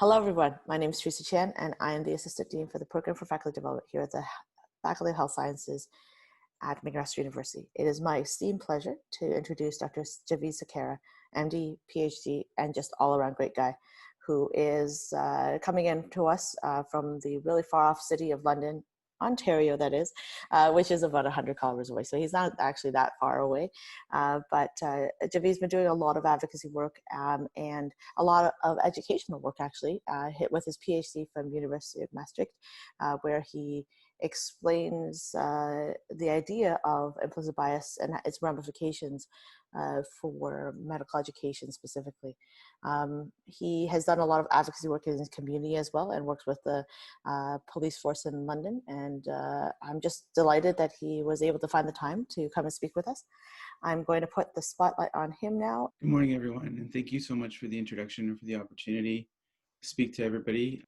Hello, everyone. My name is Teresa Chan, and I am the Assistant Dean for the Program for Faculty Development here at the Faculty of Health Sciences at McMaster University. It is my esteemed pleasure to introduce Dr. Javeed Sukhera, MD, PhD, and just all-around great guy, who is coming in to us from the really far-off city of London, Ontario, that is, which is about 100 kilometers away. So he's not actually that far away. But Javeed's been doing a lot of advocacy work and a lot of educational work, actually, with his PhD from University of Maastricht, where he explains the idea of implicit bias and its ramifications for medical education specifically. He has done a lot of advocacy work in his community as well and works with the police force in London. And I'm just delighted that he was able to find the time to come and speak with us. I'm going to put the spotlight on him now. Good morning, everyone, and thank you so much for the introduction and for the opportunity to speak to everybody.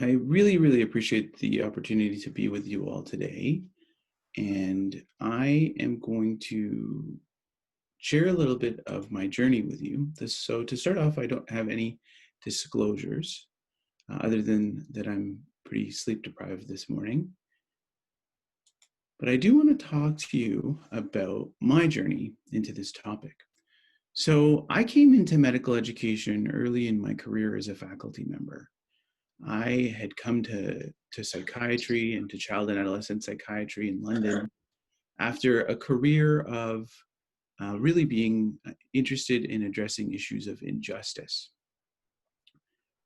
I really appreciate the opportunity to be with you all today, and I am going to share a little bit of my journey with you. So to start off, I don't have any disclosures other than that I'm pretty sleep deprived this morning. But I do want to talk to you about my journey into this topic. So I came into medical education early in my career as a faculty member. I had come to psychiatry and to child and adolescent psychiatry in London after a career of really being interested in addressing issues of injustice.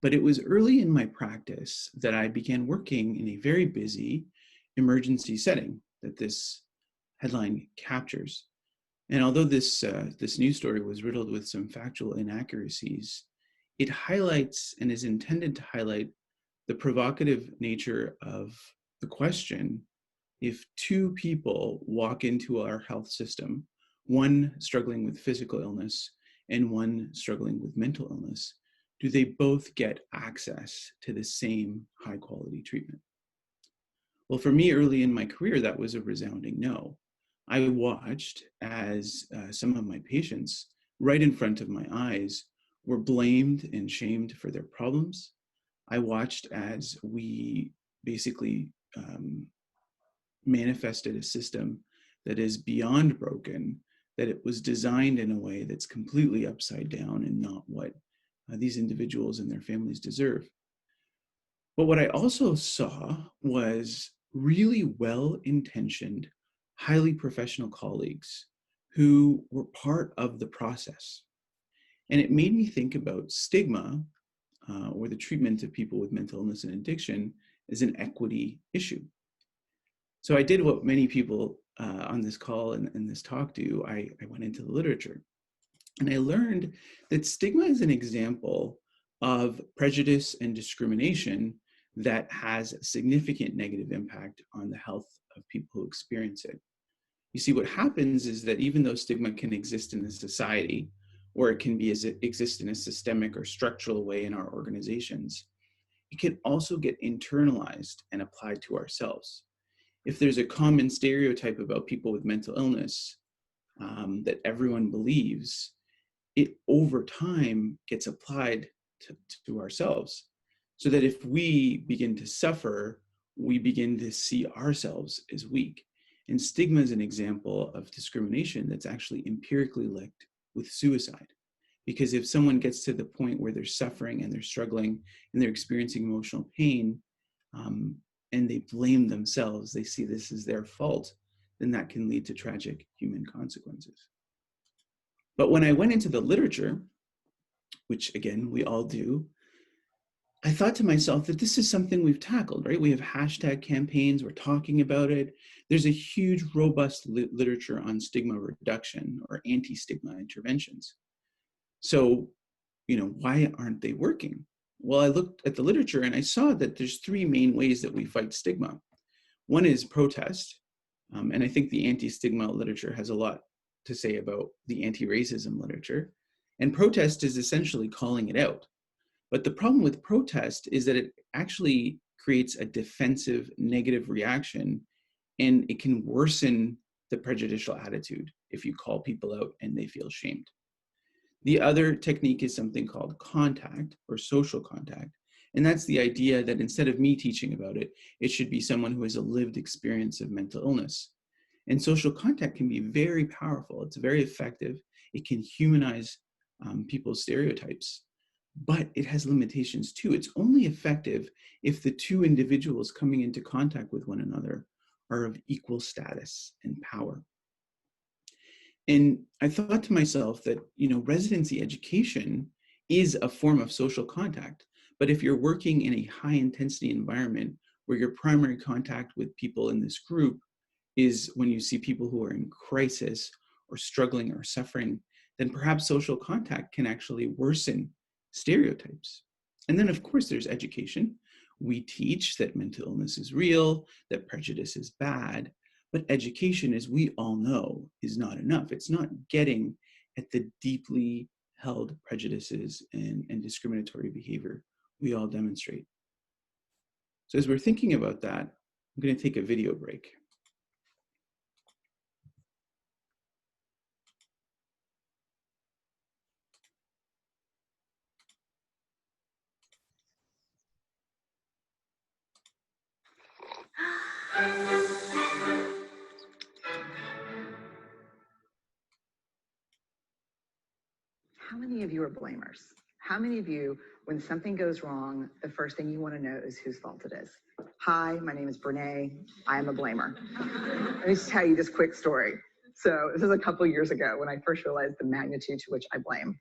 But it was early in my practice that I began working in a very busy emergency setting that this headline captures. And although this news story was riddled with some factual inaccuracies, it highlights and is intended to highlight the provocative nature of the question: if two people walk into our health system, one struggling with physical illness and one struggling with mental illness, do they both get access to the same high quality treatment? Well, for me, early in my career, that was a resounding no. I watched as some of my patients, right in front of my eyes, were blamed and shamed for their problems. I watched as we basically manifested a system that is beyond broken, that it was designed in a way that's completely upside down and not what these individuals and their families deserve. But what I also saw was really well-intentioned, highly professional colleagues who were part of the process. And it made me think about stigma, or the treatment of people with mental illness and addiction, as an equity issue. So I did what many people on this call and in this talk do. I went into the literature, and I learned that stigma is an example of prejudice and discrimination that has a significant negative impact on the health of people who experience it. You see, what happens is that even though stigma can exist in a society, or it can exist in a systemic or structural way in our organizations, it can also get internalized and applied to ourselves. If there's a common stereotype about people with mental illness that everyone believes, it over time gets applied to ourselves. So that if we begin to suffer, we begin to see ourselves as weak. And stigma is an example of discrimination that's actually empirically linked with suicide. Because if someone gets to the point where they're suffering and they're struggling and they're experiencing emotional pain, and they blame themselves, they see this as their fault, then that can lead to tragic human consequences. But when I went into the literature, which again, we all do, I thought to myself that this is something we've tackled, right? We have hashtag campaigns, we're talking about it. There's a huge, robust literature on stigma reduction or anti-stigma interventions. So, why aren't they working? Well, I looked at the literature and I saw that there's three main ways that we fight stigma. One is protest, and I think the anti-stigma literature has a lot to say about the anti-racism literature. And protest is essentially calling it out. But the problem with protest is that it actually creates a defensive negative reaction, and it can worsen the prejudicial attitude if you call people out and they feel shamed. The other technique is something called contact or social contact. And that's the idea that instead of me teaching about it, it should be someone who has a lived experience of mental illness. And social contact can be very powerful. It's very effective. It can humanize people's stereotypes, but it has limitations too. It's only effective if the two individuals coming into contact with one another are of equal status and power. And I thought to myself that, residency education is a form of social contact. But if you're working in a high intensity environment where your primary contact with people in this group is when you see people who are in crisis or struggling or suffering, then perhaps social contact can actually worsen stereotypes. And then, of course, there's education. We teach that mental illness is real, that prejudice is bad, but education, as we all know, is not enough. It's not getting at the deeply held prejudices and discriminatory behavior we all demonstrate. So as we're thinking about that, I'm going to take a video break. How many of you are blamers? How many of you, when something goes wrong, the first thing you want to know is whose fault it is? Hi, my name is Brene. I am a blamer. Let me just tell you this quick story. So this is a couple years ago when I first realized the magnitude to which I blame.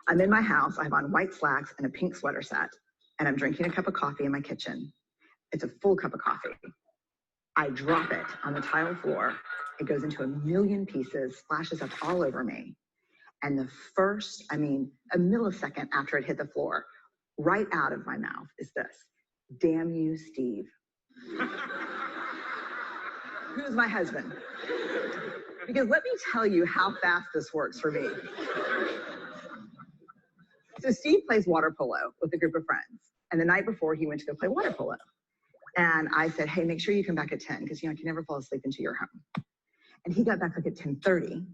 I'm in my house. I have on white slacks and a pink sweater set, and I'm drinking a cup of coffee in my kitchen. It's a full cup of coffee. I drop it on the tile floor. It goes into a million pieces, splashes up all over me. And the first, a millisecond after it hit the floor, right out of my mouth is this: damn you, Steve. Who's my husband? Because let me tell you how fast this works for me. So Steve plays water polo with a group of friends. And the night before, he went to go play water polo. And I said, hey, make sure you come back at 10, because I can never fall asleep until you're home. And he got back like at 10:30.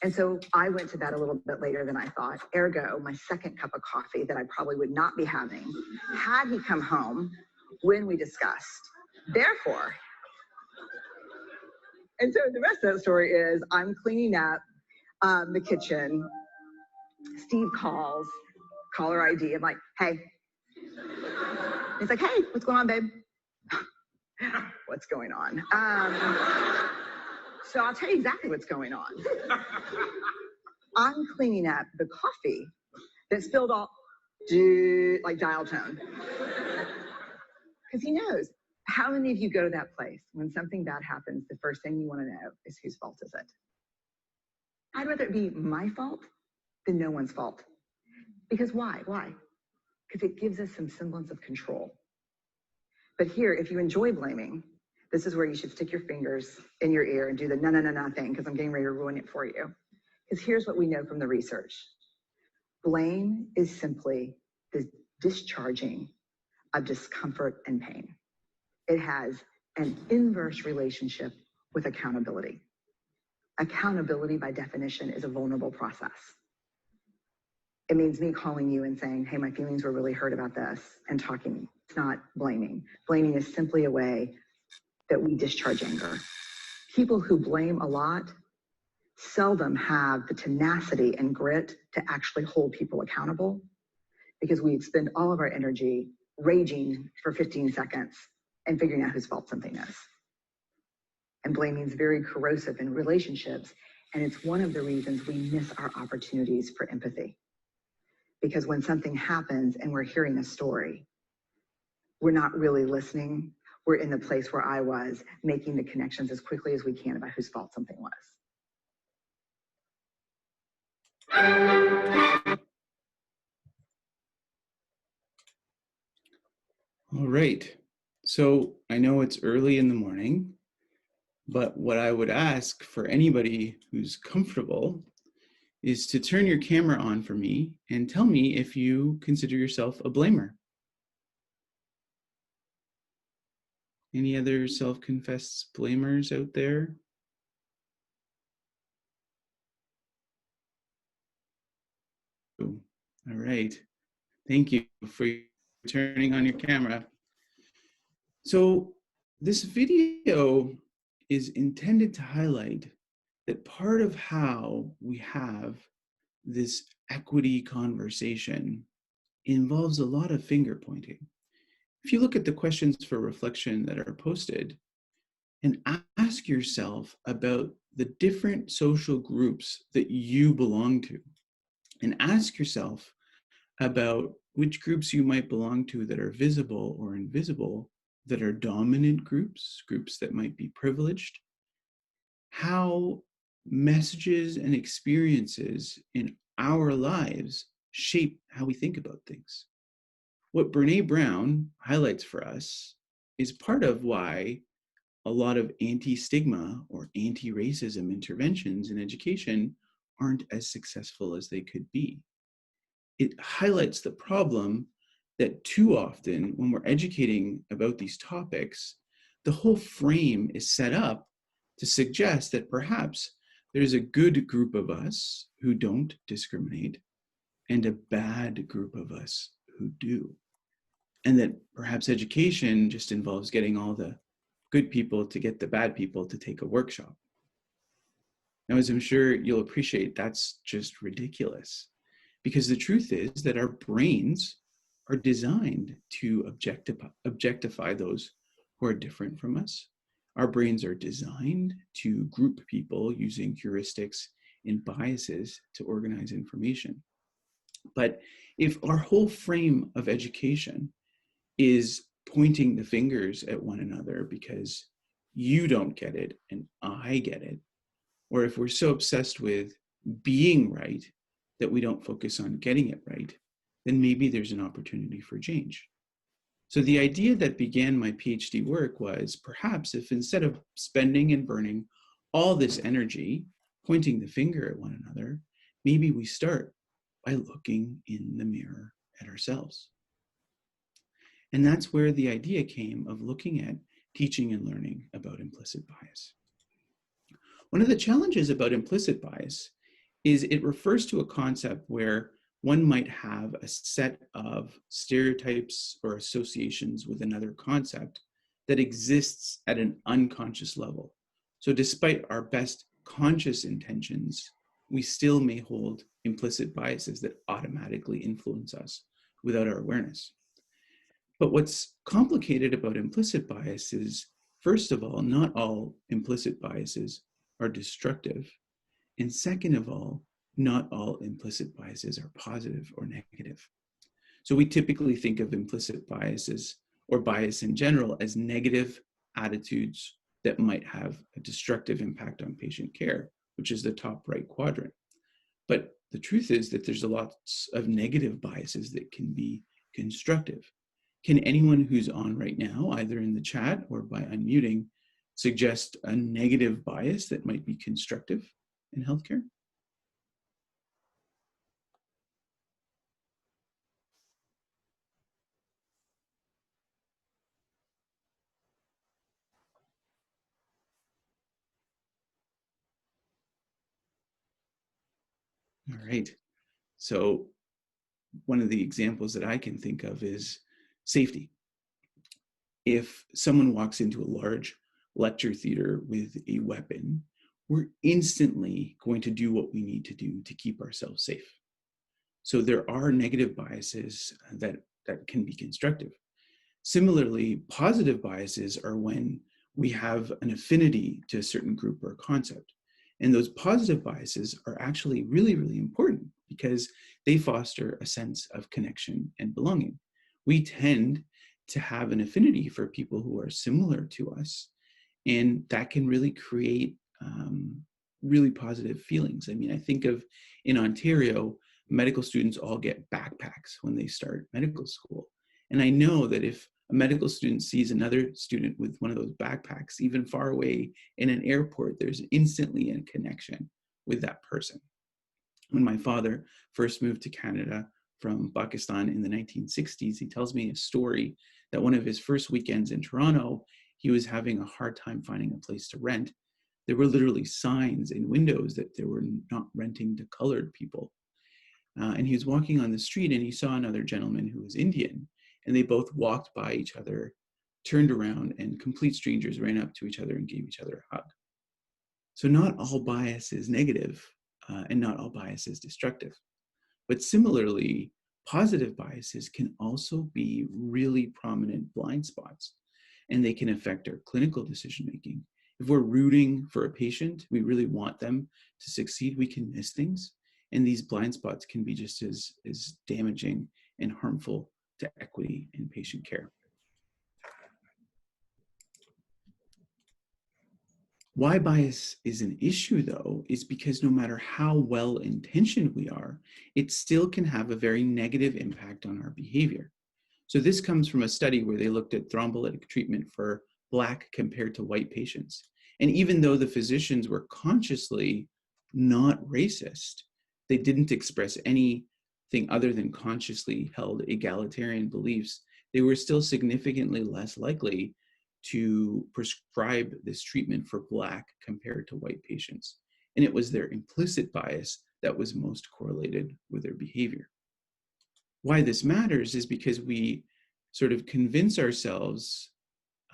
And so I went to bed a little bit later than I thought. Ergo, my second cup of coffee that I probably would not be having had he come home when we discussed. Therefore, and so the rest of that story is I'm cleaning up the kitchen. Steve calls, caller ID. I'm like, hey. He's like, hey, what's going on, babe? What's going on? So I'll tell you exactly what's going on. I'm cleaning up the coffee that spilled all like dial tone. Because he knows. How many of you go to that place when something bad happens, the first thing you want to know is whose fault is it? I'd rather it be my fault than no one's fault. Because why? Why? Because it gives us some semblance of control. But here, if you enjoy blaming, this is where you should stick your fingers in your ear and do the no thing, because I'm getting ready to ruin it for you. Because here's what we know from the research. Blame is simply the discharging of discomfort and pain. It has an inverse relationship with accountability. Accountability, by definition, is a vulnerable process. It means me calling you and saying, hey, my feelings were really hurt about this, and talking. It's not blaming. Blaming is simply a way that we discharge anger. People who blame a lot seldom have the tenacity and grit to actually hold people accountable, because we spend all of our energy raging for 15 seconds and figuring out whose fault something is. And blaming is very corrosive in relationships, and it's one of the reasons we miss our opportunities for empathy. Because when something happens and we're hearing a story, we're not really listening. We're in the place where I was, making the connections as quickly as we can about whose fault something was. All right. So I know it's early in the morning, but what I would ask for anybody who's comfortable is to turn your camera on for me and tell me if you consider yourself a blamer. Any other self-confessed blamers out there? All right. Thank you for turning on your camera. So this video is intended to highlight that part of how we have this equity conversation involves a lot of finger pointing. If you look at the questions for reflection that are posted and ask yourself about the different social groups that you belong to, and ask yourself about which groups you might belong to that are visible or invisible, that are dominant groups, groups that might be privileged, how messages and experiences in our lives shape how we think about things. What Brene Brown highlights for us is part of why a lot of anti-stigma or anti-racism interventions in education aren't as successful as they could be. It highlights the problem that too often when we're educating about these topics, the whole frame is set up to suggest that perhaps there's a good group of us who don't discriminate and a bad group of us who do. And that perhaps education just involves getting all the good people to get the bad people to take a workshop. Now, as I'm sure you'll appreciate, that's just ridiculous. Because the truth is that our brains are designed to objectify those who are different from us. Our brains are designed to group people using heuristics and biases to organize information. But if our whole frame of education is pointing the fingers at one another because you don't get it and I get it, or if we're so obsessed with being right that we don't focus on getting it right, then maybe there's an opportunity for change. So the idea that began my PhD work was perhaps if instead of spending and burning all this energy pointing the finger at one another, maybe we start by looking in the mirror at ourselves. And that's where the idea came of looking at teaching and learning about implicit bias. One of the challenges about implicit bias is it refers to a concept where one might have a set of stereotypes or associations with another concept that exists at an unconscious level. So despite our best conscious intentions, we still may hold implicit biases that automatically influence us without our awareness. But what's complicated about implicit bias is, first of all, not all implicit biases are destructive. And second of all, not all implicit biases are positive or negative. So we typically think of implicit biases or bias in general as negative attitudes that might have a destructive impact on patient care, which is the top right quadrant. But the truth is that there's a lot of negative biases that can be constructive. Can anyone who's on right now, either in the chat or by unmuting, suggest a negative bias that might be constructive in healthcare? All right. So one of the examples that I can think of is safety. If someone walks into a large lecture theater with a weapon, we're instantly going to do what we need to do to keep ourselves safe. So there are negative biases that can be constructive. Similarly, positive biases are when we have an affinity to a certain group or concept. And those positive biases are actually really, really important because they foster a sense of connection and belonging. We tend to have an affinity for people who are similar to us, and that can really create really positive feelings. I mean, I think of in Ontario, medical students all get backpacks when they start medical school. And I know that if a medical student sees another student with one of those backpacks, even far away in an airport, there's instantly a connection with that person. When my father first moved to Canada from Pakistan in the 1960s, he tells me a story that one of his first weekends in Toronto, he was having a hard time finding a place to rent. There were literally signs in windows that they were not renting to colored people. and he was walking on the street and he saw another gentleman who was Indian, and they both walked by each other, turned around, and complete strangers ran up to each other and gave each other a hug. So not all bias is negative, and not all bias is destructive. But similarly, positive biases can also be really prominent blind spots, and they can affect our clinical decision making. If we're rooting for a patient, we really want them to succeed, we can miss things. And these blind spots can be just as damaging and harmful to equity in patient care. Why bias is an issue, though, is because no matter how well-intentioned we are, it still can have a very negative impact on our behavior. So this comes from a study where they looked at thrombolytic treatment for Black compared to white patients. And even though the physicians were consciously not racist, they didn't express anything other than consciously held egalitarian beliefs, they were still significantly less likely to prescribe this treatment for Black compared to white patients. And it was their implicit bias that was most correlated with their behavior. Why this matters is because we sort of convince ourselves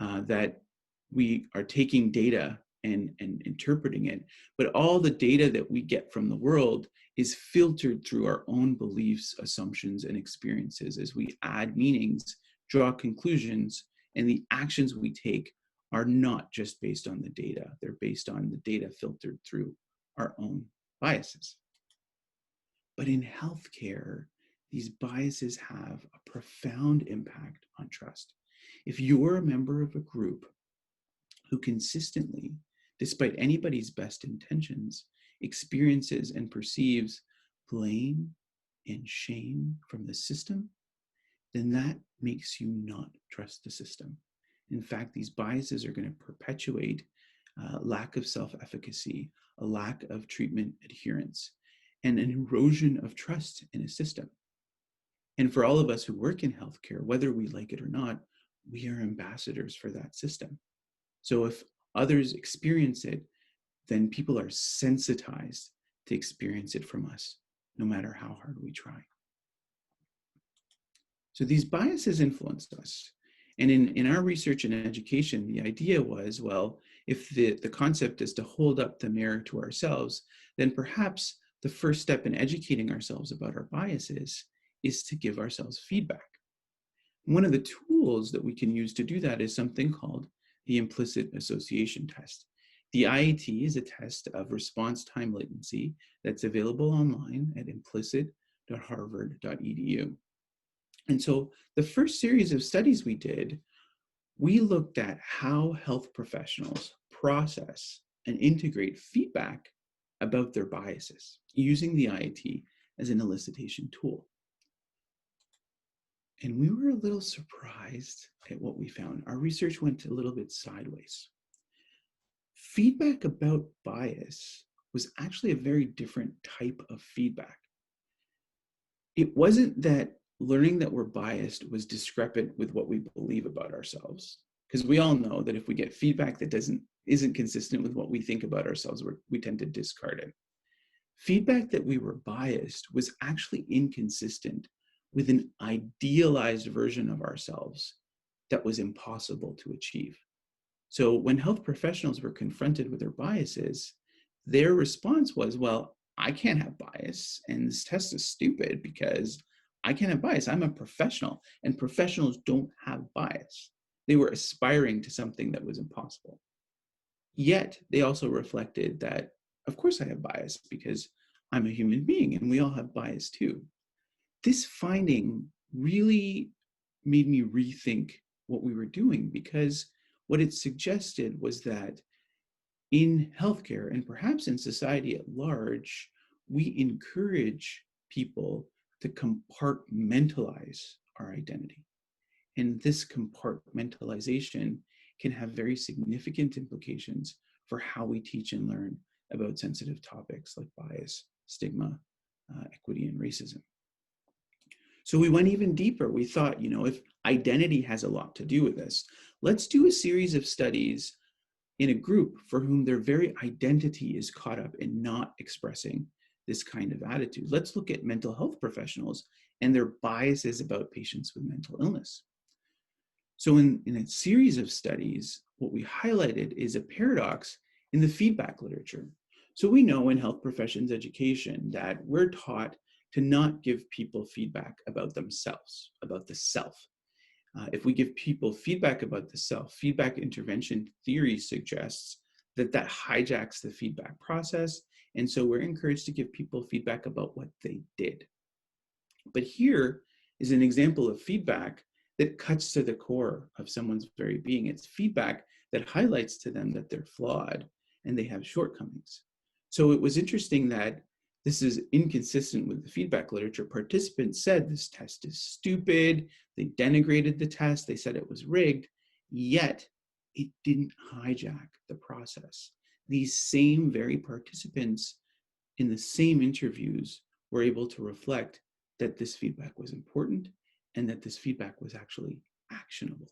that we are taking data and interpreting it, but all the data that we get from the world is filtered through our own beliefs, assumptions, and experiences as we add meanings, draw conclusions, and the actions we take are not just based on the data, they're based on the data filtered through our own biases. But in healthcare, these biases have a profound impact on trust. If you're a member of a group who consistently, despite anybody's best intentions, experiences and perceives blame and shame from the system, then that makes you not trust the system. In fact, these biases are going to perpetuate lack of self-efficacy, a lack of treatment adherence, and an erosion of trust in a system. And for all of us who work in healthcare, whether we like it or not, we are ambassadors for that system. So if others experience it, then people are sensitized to experience it from us, no matter how hard we try. So these biases influenced us. And in our research and education, the idea was, well, if the concept is to hold up the mirror to ourselves, then perhaps the first step in educating ourselves about our biases is to give ourselves feedback. One of the tools that we can use to do that is something called the implicit association test. The IAT is a test of response time latency that's available online at implicit.harvard.edu. And so the first series of studies we did, we looked at how health professionals process and integrate feedback about their biases using the IAT as an elicitation tool. And we were a little surprised at what we found. Our research went a little bit sideways. Feedback about bias was actually a very different type of feedback. It wasn't that learning that we're biased was discrepant with what we believe about ourselves, because we all know that if we get feedback that isn't consistent with what we think about ourselves, we tend to discard it. Feedback that we were biased was actually inconsistent with an idealized version of ourselves that was impossible to achieve. So when health professionals were confronted with their biases, their response was, well, I can't have bias, and this test is stupid because I can't have bias. I'm a professional, and professionals don't have bias. They were aspiring to something that was impossible. Yet they also reflected that, of course I have bias because I'm a human being and we all have bias too. This finding really made me rethink what we were doing, because what it suggested was that in healthcare and perhaps in society at large, we encourage people to compartmentalize our identity. And this compartmentalization can have very significant implications for how we teach and learn about sensitive topics like bias, stigma, equity, and racism. So we went even deeper. We thought, if identity has a lot to do with this, let's do a series of studies in a group for whom their very identity is caught up in not expressing this kind of attitude. Let's look at mental health professionals and their biases about patients with mental illness. So in a series of studies, what we highlighted is a paradox in the feedback literature. So we know in health professions education that we're taught to not give people feedback about themselves, about the self. If we give people feedback about the self, feedback intervention theory suggests that that hijacks the feedback process. And so we're encouraged to give people feedback about what they did. But here is an example of feedback that cuts to the core of someone's very being. It's feedback that highlights to them that they're flawed and they have shortcomings. So it was interesting that this is inconsistent with the feedback literature. Participants said this test is stupid. They denigrated the test. They said it was rigged, yet it didn't hijack the process. These same very participants in the same interviews were able to reflect that this feedback was important and that this feedback was actually actionable.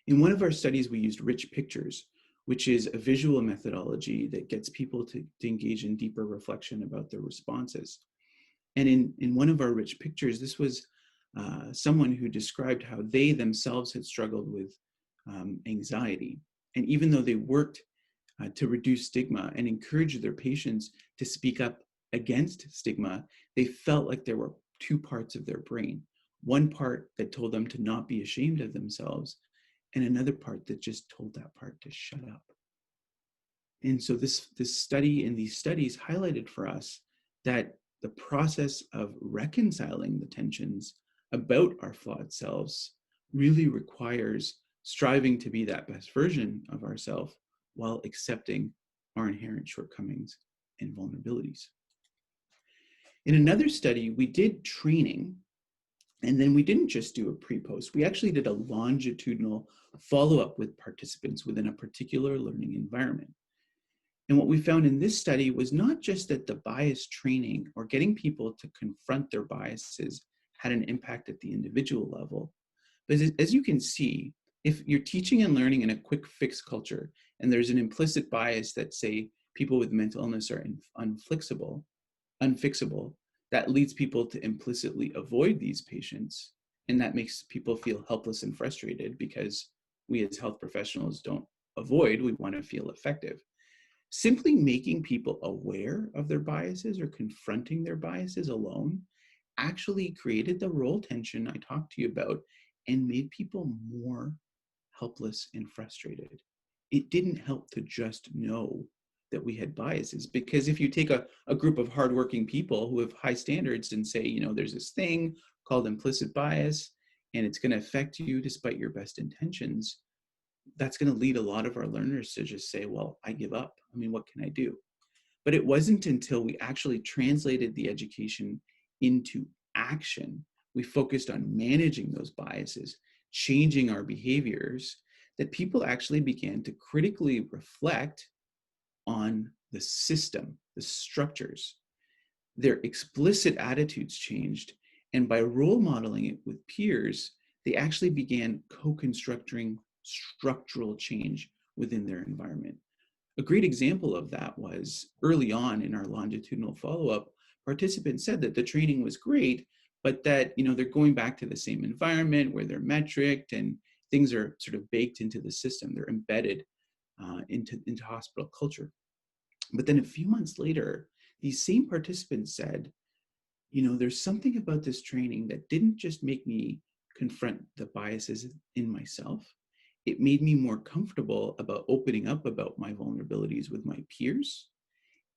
In one of our studies, we used rich pictures, which is a visual methodology that gets people to engage in deeper reflection about their responses. And in one of our rich pictures, this was someone who described how they themselves had struggled with anxiety. And even though they worked to reduce stigma and encourage their patients to speak up against stigma, they felt like there were two parts of their brain. One part that told them to not be ashamed of themselves, and another part that just told that part to shut up. And so this study and these studies highlighted for us that the process of reconciling the tensions about our flawed selves really requires striving to be that best version of ourselves while accepting our inherent shortcomings and vulnerabilities. In another study, we did training, and then we didn't just do a pre-post. We actually did a longitudinal follow-up with participants within a particular learning environment. And what we found in this study was not just that the bias training or getting people to confront their biases had an impact at the individual level, but as you can see, if you're teaching and learning in a quick fix culture, and there's an implicit bias that say people with mental illness are unfixable, that leads people to implicitly avoid these patients. And that makes people feel helpless and frustrated because we as health professionals don't avoid, we want to feel effective. Simply making people aware of their biases or confronting their biases alone actually created the role tension I talked to you about and made people more helpless and frustrated. It didn't help to just know that we had biases, because if you take a group of hardworking people who have high standards and say, you know, there's this thing called implicit bias and it's going to affect you despite your best intentions, that's going to lead a lot of our learners to just say, well, I give up. I mean, what can I do? But it wasn't until we actually translated the education into action, we focused on managing those biases, changing our behaviors, that people actually began to critically reflect on the system, the structures. Their explicit attitudes changed, and by role modeling it with peers, they actually began co-constructing structural change within their environment. A great example of that was early on in our longitudinal follow-up, participants said that the training was great, but that, you know, they're going back to the same environment where they're metriced and things are sort of baked into the system. They're embedded into hospital culture. But then a few months later, these same participants said, you know, there's something about this training that didn't just make me confront the biases in myself. It made me more comfortable about opening up about my vulnerabilities with my peers.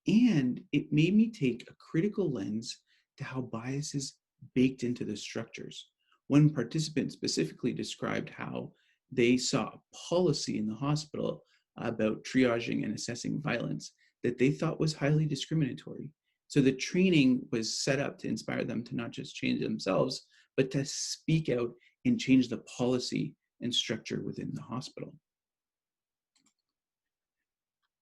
And it made me take a critical lens to how bias is baked into the structures. One participant specifically described how they saw a policy in the hospital about triaging and assessing violence that they thought was highly discriminatory. So the training was set up to inspire them to not just change themselves, but to speak out and change the policy and structure within the hospital.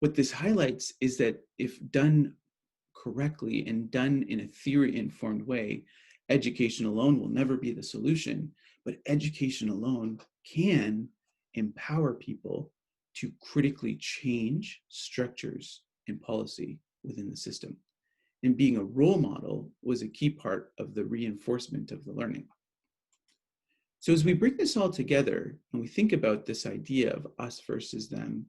What this highlights is that if done correctly and done in a theory-informed way, education alone will never be the solution, but education alone can empower people to critically change structures and policy within the system. and being a role model was a key part of the reinforcement of the learning. So as we bring this all together and we think about this idea of us versus them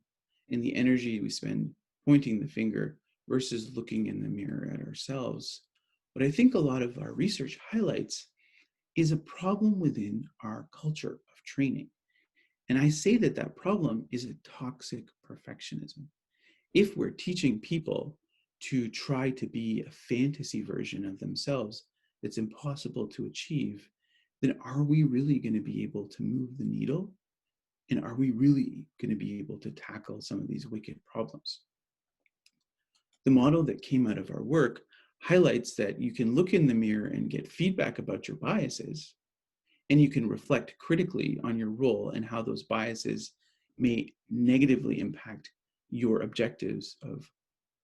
and the energy we spend pointing the finger versus looking in the mirror at ourselves, what I think a lot of our research highlights is a problem within our culture of training. And I say that that problem is a toxic perfectionism. If we're teaching people to try to be a fantasy version of themselves that's impossible to achieve, then are we really going to be able to move the needle? And are we really going to be able to tackle some of these wicked problems? The model that came out of our work highlights that you can look in the mirror and get feedback about your biases, and you can reflect critically on your role and how those biases may negatively impact your objectives of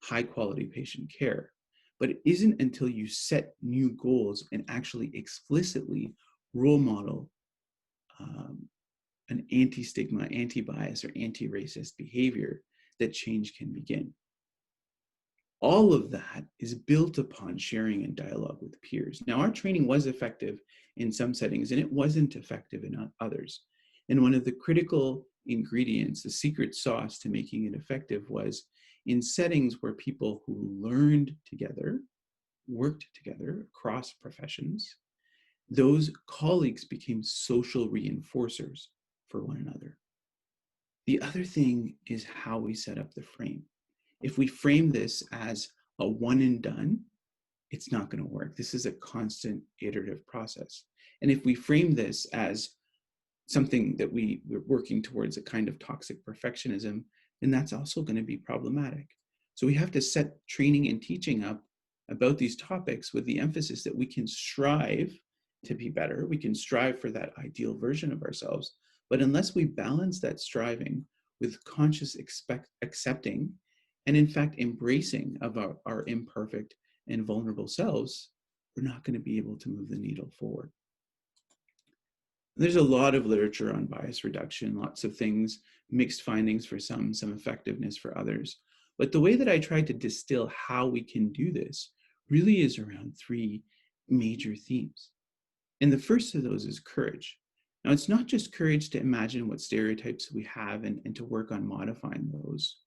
high quality patient care. But it isn't until you set new goals and actually explicitly role model an anti-stigma, anti-bias, or anti-racist behavior that change can begin. All of that is built upon sharing and dialogue with peers. Now, our training was effective in some settings and it wasn't effective in others. And one of the critical ingredients, the secret sauce to making it effective, was in settings where people who learned together, worked together across professions, those colleagues became social reinforcers for one another. The other thing is how we set up the frame. If we frame this as a one and done, it's not going to work. This is a constant iterative process. And if we frame this as something that we're working towards a kind of toxic perfectionism, then that's also going to be problematic. So we have to set training and teaching up about these topics with the emphasis that we can strive to be better. We can strive for that ideal version of ourselves. But unless we balance that striving with conscious accepting and in fact embracing of our imperfect and vulnerable selves, we're not going to be able to move the needle forward. There's a lot of literature on bias reduction, lots of things, mixed findings for some effectiveness for others. But the way that I try to distill how we can do this really is around three major themes. And the first of those is courage. Now, it's not just courage to imagine what stereotypes we have and to work on modifying those.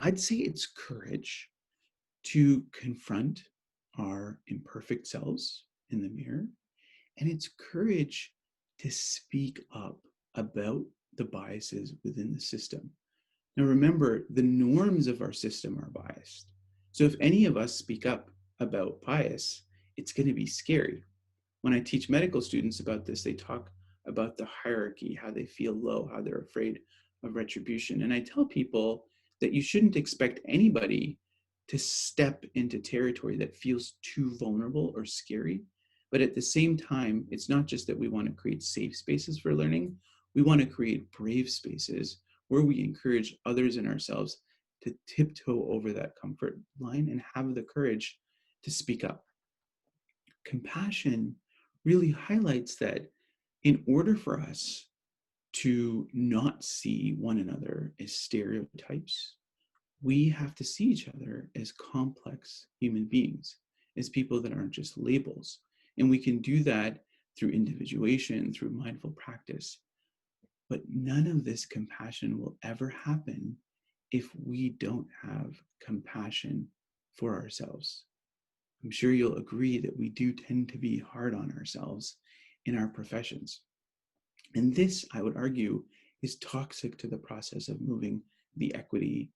I'd say it's courage to confront our imperfect selves in the mirror. And it's courage to speak up about the biases within the system. Now, remember, the norms of our system are biased. So if any of us speak up about bias, it's going to be scary. When I teach medical students about this, they talk about the hierarchy, how they feel low, how they're afraid of retribution. And I tell people that you shouldn't expect anybody to step into territory that feels too vulnerable or scary. But at the same time, it's not just that we want to create safe spaces for learning. We want to create brave spaces where we encourage others and ourselves to tiptoe over that comfort line and have the courage to speak up. Compassion really highlights that in order for us to not see one another as stereotypes, we have to see each other as complex human beings, as people that aren't just labels. And we can do that through individuation, through mindful practice. But none of this compassion will ever happen if we don't have compassion for ourselves. I'm sure you'll agree that we do tend to be hard on ourselves in our professions. And this, I would argue, is toxic to the process of moving the equity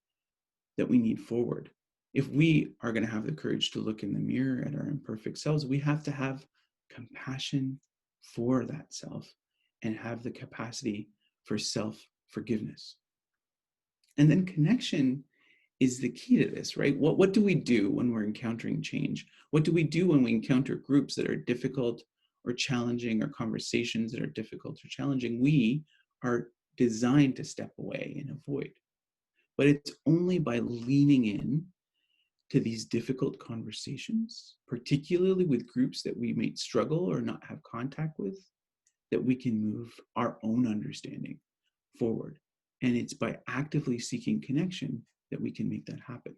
that we need forward. If we are going to have the courage to look in the mirror at our imperfect selves, we have to have compassion for that self and have the capacity for self-forgiveness. And then connection is the key to this, right? What do we do when we're encountering change? What do we do when we encounter groups that are difficult or challenging, or conversations that are difficult or challenging? We are designed to step away and avoid. But it's only by leaning in to these difficult conversations, particularly with groups that we may struggle or not have contact with, that we can move our own understanding forward. And it's by actively seeking connection that we can make that happen.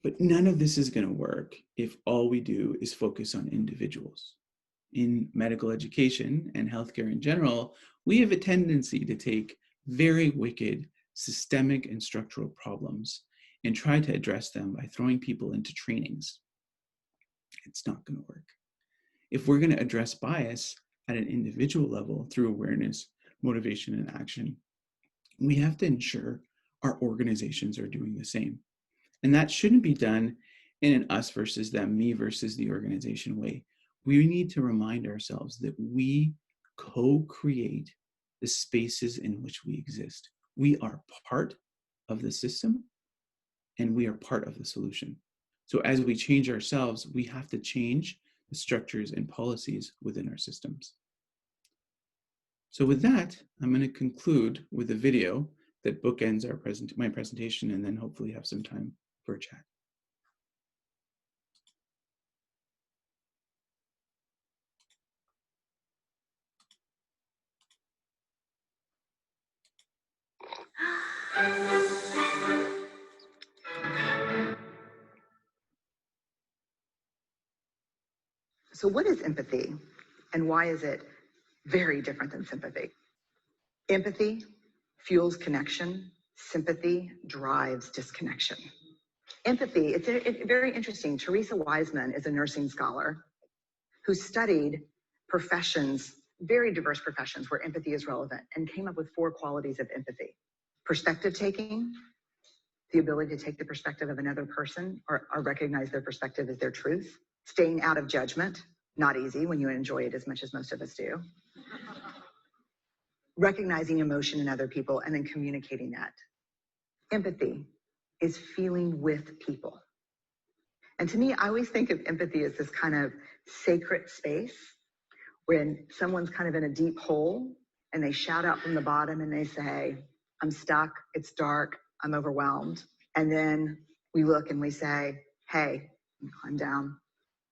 But none of this is going to work if all we do is focus on individuals. In medical education and healthcare in general, we have a tendency to take very wicked systemic and structural problems and try to address them by throwing people into trainings. It's not going to work. If we're going to address bias at an individual level through awareness, motivation, and action, we have to ensure our organizations are doing the same. And that shouldn't be done in an us versus them, me versus the organization way. We need to remind ourselves that we co-create the spaces in which we exist. We are part of the system and we are part of the solution. So as we change ourselves, we have to change the structures and policies within our systems. So with that, I'm going to conclude with a video that bookends my presentation, and then hopefully have some time for a chat. So what is empathy and why is it very different than sympathy? Empathy fuels connection. Sympathy drives disconnection. Empathy, it's very interesting. Teresa Wiseman is a nursing scholar who studied professions, very diverse professions where empathy is relevant, and came up with 4 qualities of empathy. Perspective taking, the ability to take the perspective of another person or recognize their perspective as their truth. Staying out of judgment, not easy when you enjoy it as much as most of us do. Recognizing emotion in other people and then communicating that. Empathy is feeling with people. And to me, I always think of empathy as this kind of sacred space when someone's kind of in a deep hole and they shout out from the bottom and they say, I'm stuck, it's dark, I'm overwhelmed. And then we look and we say, hey, climb down.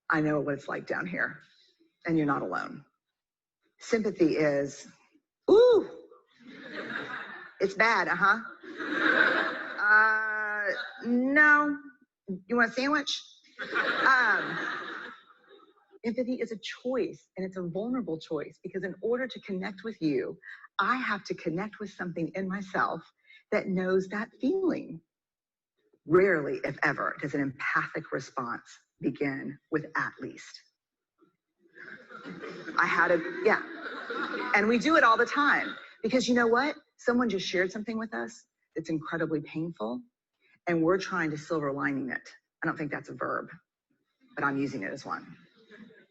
I know what it's like down here and you're not alone. Sympathy is, ooh, it's bad, no, you want a sandwich? Empathy is a choice, and it's a vulnerable choice, because in order to connect with you, I have to connect with something in myself that knows that feeling. Rarely, if ever, does an empathic response begin with at least. Yeah. And we do it all the time, because you know what? Someone just shared something with us that's incredibly painful, and we're trying to silver lining it. I don't think that's a verb, but I'm using it as one.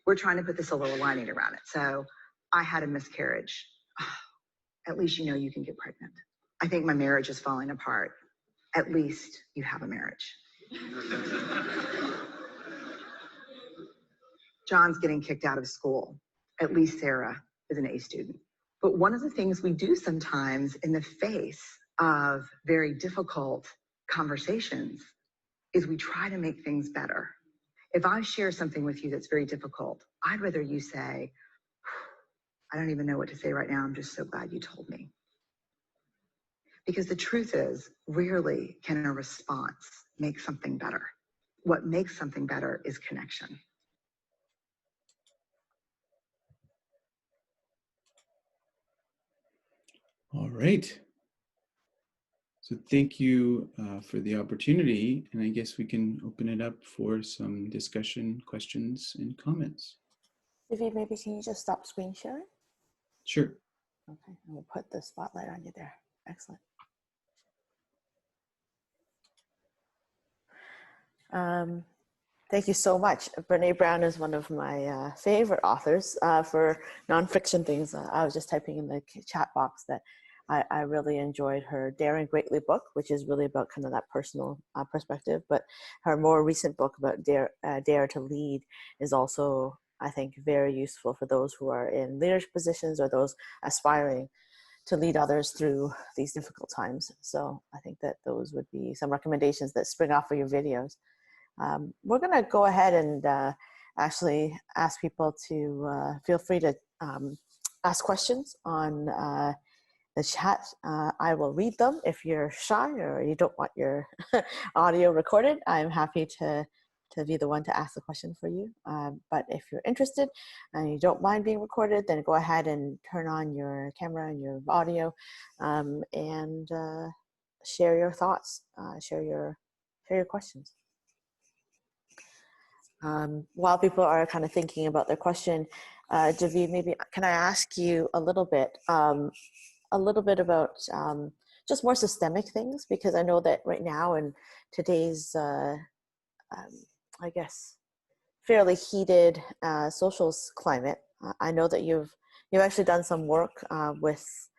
We're trying to put the silver lining around it. So I had a miscarriage. Oh, at least you know you can get pregnant. I think my marriage is falling apart. At least you have a marriage. John's getting kicked out of school. At least Sarah is an A student. But one of the things we do sometimes in the face of very difficult conversations is we try to make things better. If I share something with you that's very difficult, I'd rather you say, I don't even know what to say right now. I'm just so glad you told me. Because the truth is, rarely can a response make something better. What makes something better is connection. All right. So thank you for the opportunity, and I guess we can open it up for some discussion, questions, and comments. Javeed, maybe can you just stop screen sharing? Sure. Okay, and we'll put the spotlight on you there. Excellent. Thank you so much. Brene Brown is one of my favorite authors for nonfiction things. I was just typing in the chat box that I really enjoyed her Daring Greatly book, which is really about kind of that personal perspective. But her more recent book about Dare to Lead is also, I think, very useful for those who are in leadership positions or those aspiring to lead others through these difficult times. So I think that those would be some recommendations that spring off of your videos. We're going to go ahead and actually ask people to feel free to ask questions on the chat. I will read them. If you're shy or you don't want your audio recorded, I'm happy to be the one to ask the question for you. But if you're interested and you don't mind being recorded, then go ahead and turn on your camera and your audio, and share your thoughts, share your questions. While people are kind of thinking about their question, Javeed, maybe can I ask you a little bit about just more systemic things, because I know that right now in today's I guess fairly heated social climate, I know that you've actually done some work with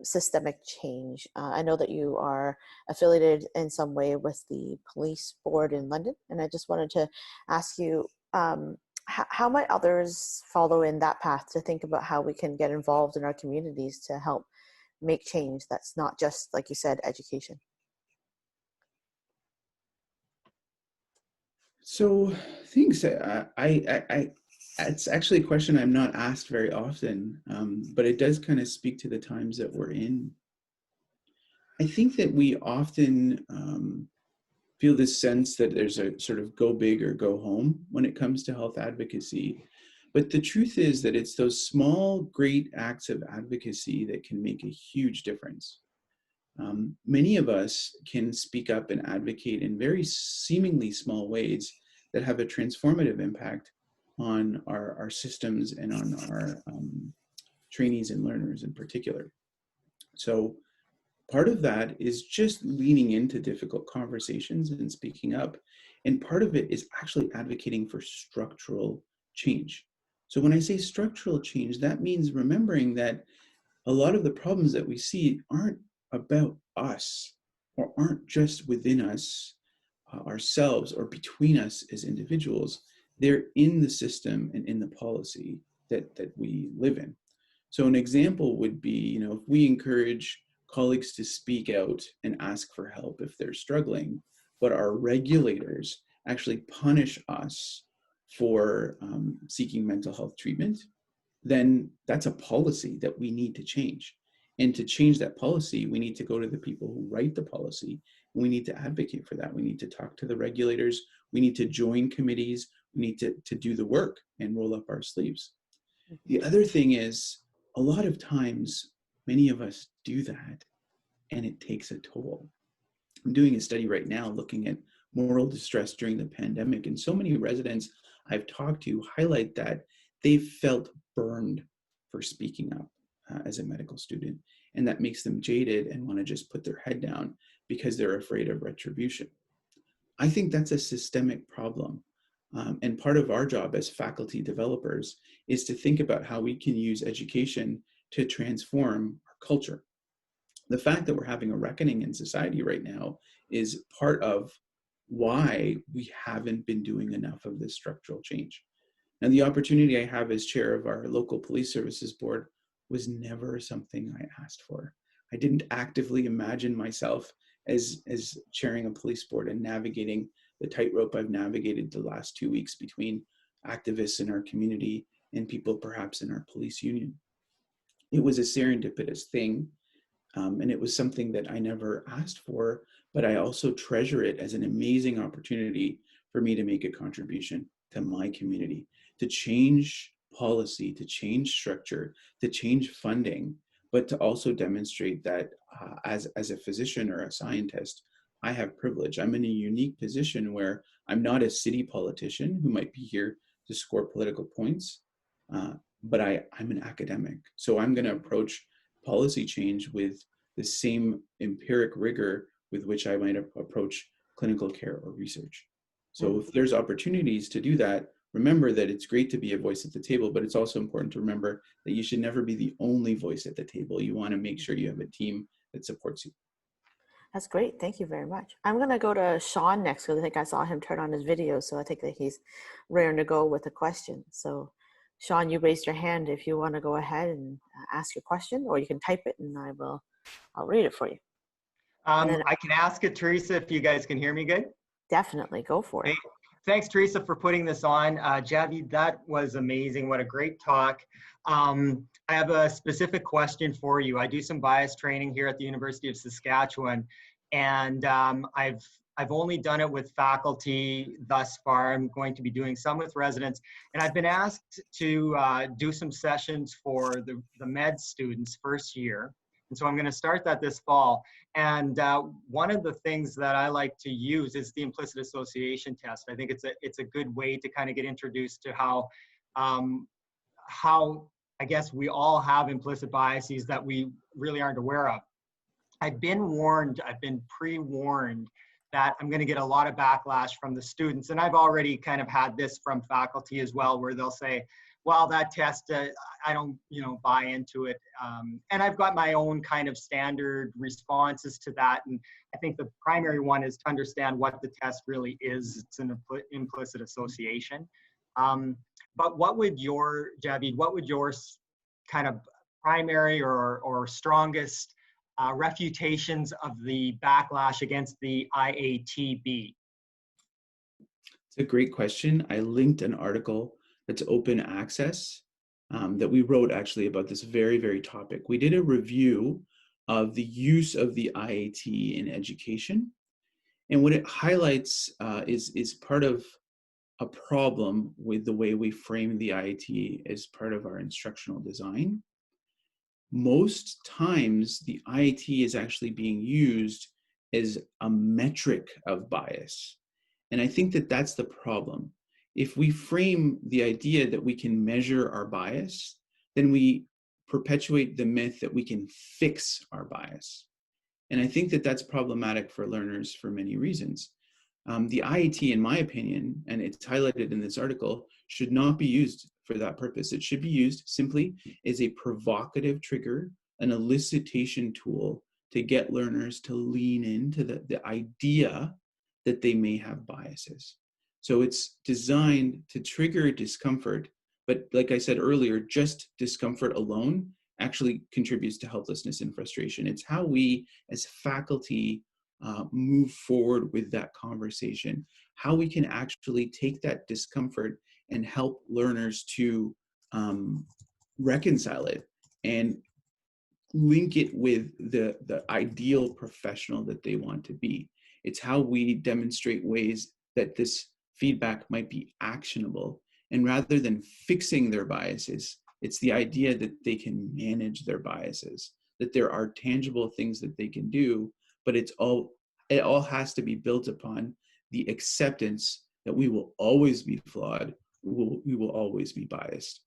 systemic change. I know that you are affiliated in some way with the police board in London, and I just wanted to ask you, how might others follow in that path to think about how we can get involved in our communities to help make change that's not just, like you said, education? So thanks. It's actually a question I'm not asked very often, but it does kind of speak to the times that we're in. I think that we often feel this sense that there's a sort of go big or go home when it comes to health advocacy. But the truth is that it's those small, great acts of advocacy that can make a huge difference. Many of us can speak up and advocate in very seemingly small ways that have a transformative impact on our systems and on our trainees and learners in particular. So part of that is just leaning into difficult conversations and speaking up. And part of it is actually advocating for structural change. So when I say structural change, that means remembering that a lot of the problems that we see aren't about us, or aren't just within us, ourselves, or between us as individuals. They're in the system and in the policy that we live in. So an example would be, if we encourage colleagues to speak out and ask for help if they're struggling, but our regulators actually punish us for seeking mental health treatment, then that's a policy that we need to change. And to change that policy, we need to go to the people who write the policy. We need to advocate for that. We need to talk to the regulators. We need to join committees. We need to do the work and roll up our sleeves. The other thing is, a lot of times, many of us do that, and it takes a toll. I'm doing a study right now looking at moral distress during the pandemic, and so many residents I've talked to highlight that they've felt burned for speaking up as a medical student, and that makes them jaded and want to just put their head down because they're afraid of retribution. I think that's a systemic problem. And part of our job as faculty developers is to think about how we can use education to transform our culture. The fact that we're having a reckoning in society right now is part of why we haven't been doing enough of this structural change. And the opportunity I have as chair of our local police services board was never something I asked for. I didn't actively imagine myself as chairing a police board and navigating the tightrope I've navigated the last 2 weeks between activists in our community and people perhaps in our police union. It was a serendipitous thing, and it was something that I never asked for, but I also treasure it as an amazing opportunity for me to make a contribution to my community, to change policy, to change structure, to change funding, but to also demonstrate that as a physician or a scientist, I have privilege. I'm in a unique position where I'm not a city politician who might be here to score political points, but I'm an academic. So I'm going to approach policy change with the same empiric rigor with which I might approach clinical care or research. So if there's opportunities to do that, remember that it's great to be a voice at the table, but it's also important to remember that you should never be the only voice at the table. You want to make sure you have a team that supports you. That's great. Thank you very much. I'm going to go to Sean next because I think I saw him turn on his video. So I think that he's raring to go with a question. So Sean, you raised your hand if you want to go ahead and ask your question, or you can type it and I'll read it for you. I can ask it, Teresa, if you guys can hear me good. Definitely, go for it. Thanks, Teresa, for putting this on. Javeed, that was amazing. What a great talk. I have a specific question for you. I do some bias training here at the University of Saskatchewan, and I've only done it with faculty thus far. I'm going to be doing some with residents, and I've been asked to do some sessions for the med students first year. And so I'm going to start that this fall. And one of the things that I like to use is the implicit association test. I think it's a good way to kind of get introduced to how I guess we all have implicit biases that we really aren't aware of. I've been warned, I've been pre-warned that I'm going to get a lot of backlash from the students. And I've already kind of had this from faculty as well, where they'll say, well, that test, I don't, buy into it. And I've got my own kind of standard responses to that. And I think the primary one is to understand what the test really is. It's an implicit association. But what would Javeed, what would your kind of primary or strongest refutations of the backlash against the IAT be? It's a great question. I linked an article that's open access that we wrote actually about this very, very topic. We did a review of the use of the IAT in education. And what it highlights is part of a problem with the way we frame the IAT as part of our instructional design. Most times, the IAT is actually being used as a metric of bias. And I think that that's the problem. If we frame the idea that we can measure our bias, then we perpetuate the myth that we can fix our bias. And I think that that's problematic for learners for many reasons. The IAT, in my opinion, and it's highlighted in this article, should not be used for that purpose. It should be used simply as a provocative trigger, an elicitation tool to get learners to lean into the idea that they may have biases. So it's designed to trigger discomfort, but like I said earlier, just discomfort alone actually contributes to helplessness and frustration. It's how we as faculty move forward with that conversation, how we can actually take that discomfort and help learners to reconcile it and link it with the ideal professional that they want to be. It's how we demonstrate ways that this feedback might be actionable. And rather than fixing their biases, it's the idea that they can manage their biases, that there are tangible things that they can do, but it all has to be built upon the acceptance that we will always be flawed, we will always be biased.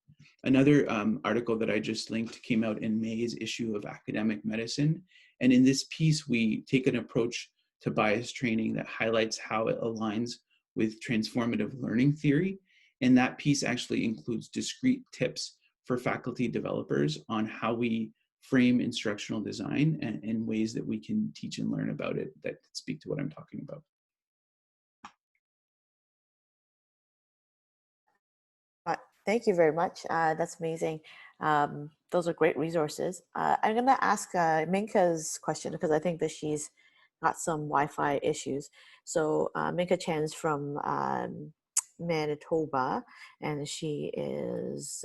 Another article that I just linked came out in May's issue of Academic Medicine. And in this piece, we take an approach to bias training that highlights how it aligns with transformative learning theory. And that piece actually includes discrete tips for faculty developers on how we frame instructional design and ways that we can teach and learn about it that speak to what I'm talking about. Thank you very much. That's amazing. Those are great resources. I'm going to ask Minka's question because I think that she's got some Wi-Fi issues. So Minka Chan's from Manitoba, and she is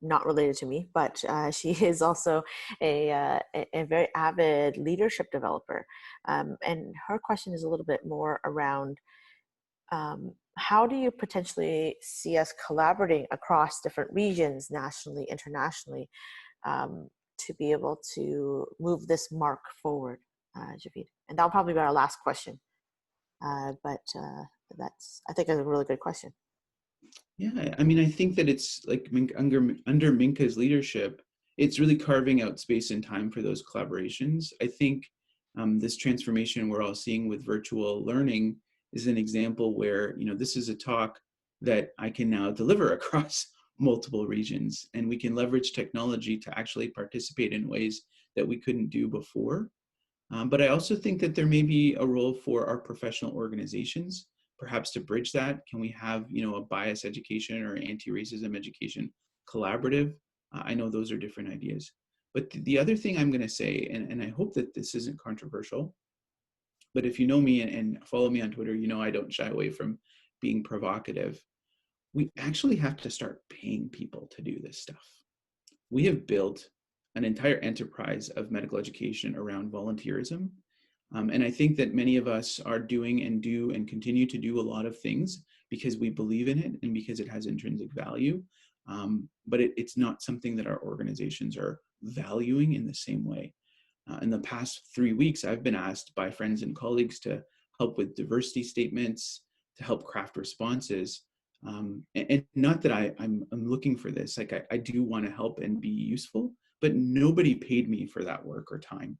not related to me, but she is also a very avid leadership developer. And her question is a little bit more around how do you potentially see us collaborating across different regions, nationally, internationally, to be able to move this mark forward, Javeed? And that'll probably be our last question. But that's, I think, a really good question. Yeah, I mean, I think that it's like under Minka's leadership, it's really carving out space and time for those collaborations. I think this transformation we're all seeing with virtual learning is an example where, this is a talk that I can now deliver across multiple regions, and we can leverage technology to actually participate in ways that we couldn't do before. But I also think that there may be a role for our professional organizations, perhaps to bridge that. Can we have, a bias education or anti-racism education collaborative? I know those are different ideas. But the other thing I'm going to say, and I hope that this isn't controversial, but if you know me and follow me on Twitter, I don't shy away from being provocative. We actually have to start paying people to do this stuff. we have built an entire enterprise of medical education around volunteerism. And I think that many of us are doing and do and continue to do a lot of things because we believe in it and because it has intrinsic value. But it's not something that our organizations are valuing in the same way. In the past 3 weeks, I've been asked by friends and colleagues to help with diversity statements, to help craft responses. And not that I'm looking for this, like I do want to help and be useful, but nobody paid me for that work or time.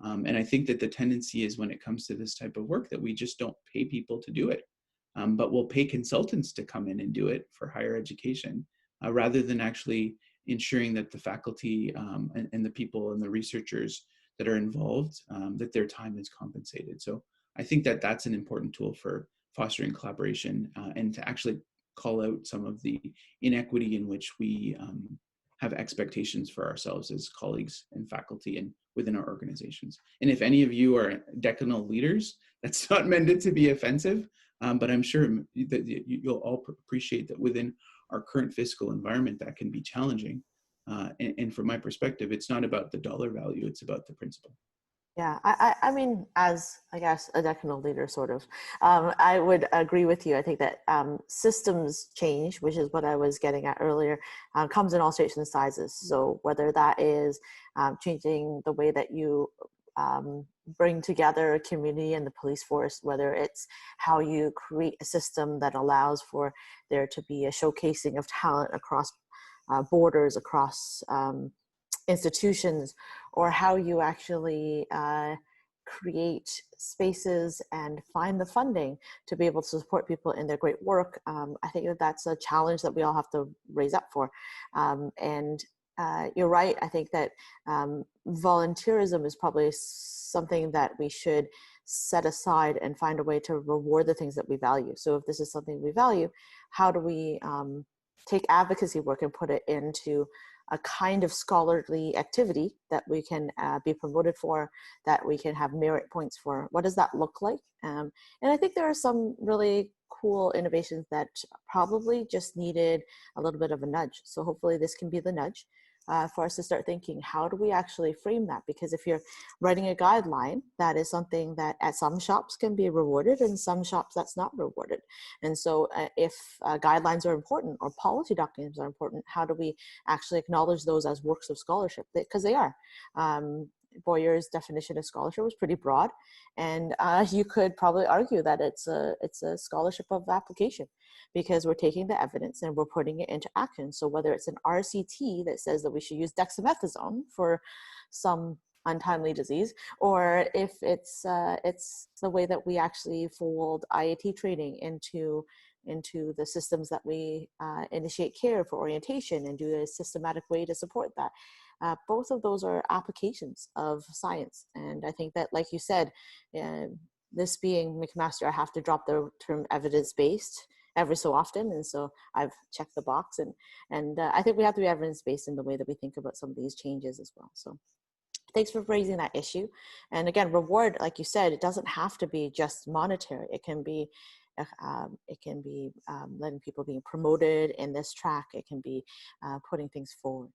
And I think that the tendency is when it comes to this type of work that we just don't pay people to do it, but we'll pay consultants to come in and do it for higher education, rather than actually ensuring that the faculty and the people and the researchers that are involved, that their time is compensated. So I think that that's an important tool for fostering collaboration and to actually call out some of the inequity in which we have expectations for ourselves as colleagues and faculty and within our organizations. And if any of you are decanal leaders, that's not meant to be offensive, but I'm sure that you'll all appreciate that within our current fiscal environment, that can be challenging. And from my perspective, it's not about the dollar value, it's about the principle. Yeah, I mean, as I guess a decanal leader, sort of, I would agree with you. I think that systems change, which is what I was getting at earlier, comes in all shapes and sizes. So whether that is changing the way that you bring together a community and the police force, whether it's how you create a system that allows for there to be a showcasing of talent across borders, across institutions, or how you actually create spaces and find the funding to be able to support people in their great work. I think that that's a challenge that we all have to raise up for. And you're right. I think that volunteerism is probably something that we should set aside and find a way to reward the things that we value. So if this is something we value, how do we take advocacy work and put it into a kind of scholarly activity that we can be promoted for, that we can have merit points for? What does that look like? And I think there are some really cool innovations that probably just needed a little bit of a nudge. So hopefully this can be the nudge for us to start thinking, how do we actually frame that? Because if you're writing a guideline, that is something that at some shops can be rewarded and some shops that's not rewarded. And so if guidelines are important or policy documents are important, how do we actually acknowledge those as works of scholarship? Because they are. Boyer's definition of scholarship was pretty broad, and you could probably argue that it's a scholarship of application, because we're taking the evidence and we're putting it into action. So whether it's an RCT that says that we should use dexamethasone for some untimely disease, or if it's the way that we actually fold IAT training into the systems that we initiate care for orientation and do a systematic way to support that. Both of those are applications of science. And I think that, like you said, this being McMaster, I have to drop the term evidence-based every so often. And so I've checked the box, and I think we have to be evidence-based in the way that we think about some of these changes as well. So thanks for raising that issue. And again, reward, like you said, it doesn't have to be just monetary. It can be letting people being promoted in this track. It can be putting things forward.